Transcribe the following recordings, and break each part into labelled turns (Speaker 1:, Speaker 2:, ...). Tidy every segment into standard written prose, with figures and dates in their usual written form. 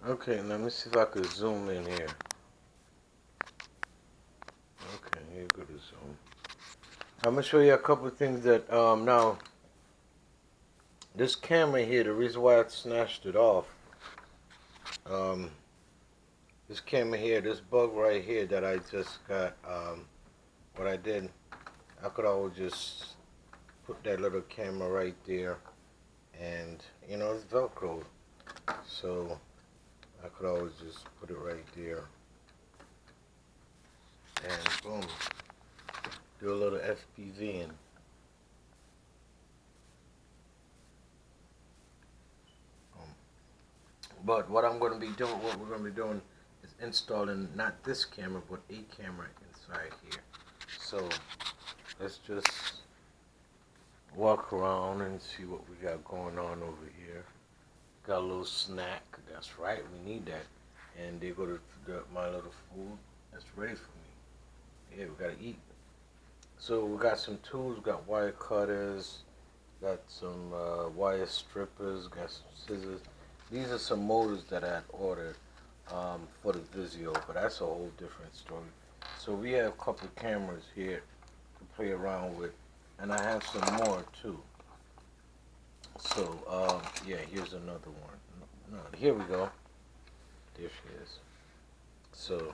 Speaker 1: Okay, let me see if I could zoom in here. Okay, here go to zoom. I'm gonna show you a couple of things that now this camera here, the reason why I snatched it off, um this camera here, this bug right here that I just got, what I did, I could always just put that little camera right there, and it's Velcro, so I could always just put it right there, and boom, do a little FPV in. But what I'm going to be doing, what we're going to be doing, is installing not this camera, but a camera inside here. So let's just walk around and see what we got going on over here. Got a little snack. That's right, we need that. And they go to my little food that's ready for me. Yeah, we gotta eat. So we got some tools. We got wire cutters. Got some wire strippers. Got some scissors. These are some motors that I had ordered for the Vizio, but that's a whole different story. So we have a couple of cameras here to play around with, and I have some more too. So yeah, here's another one. No, here we go. There she is. So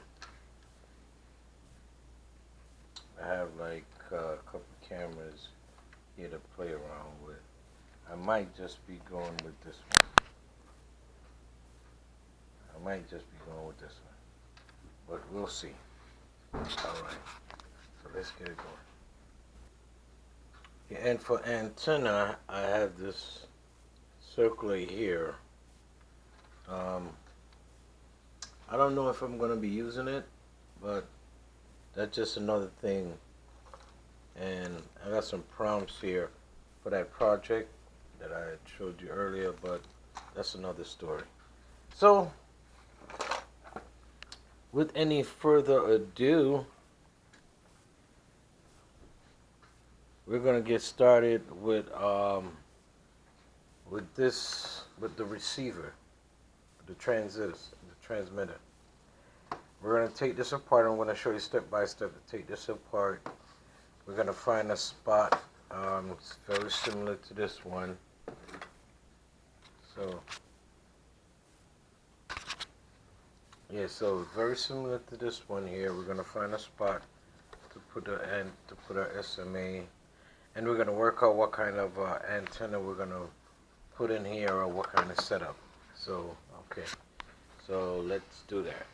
Speaker 1: I have like a couple of cameras here to play around with. I might just be going with this one. I might just be going with this one, but we'll see. All right, so let's get it going. Yeah, and for antenna, I have this circular here. Um, I don't know if I'm going to be using it, but that's just another thing. And I got some prompts here for that project that I showed you earlier, but that's another story. So, with any further ado, we're gonna get started with the receiver, the transmitter. We're gonna take this apart. I'm gonna show you step by step to take this apart. We're gonna find a spot. It's very similar to this one. So yeah, so very similar to this one here. We're gonna find a spot to put our SMA, and we're gonna work out what kind of antenna we're gonna put in here or what kind of setup. So okay, so let's do that.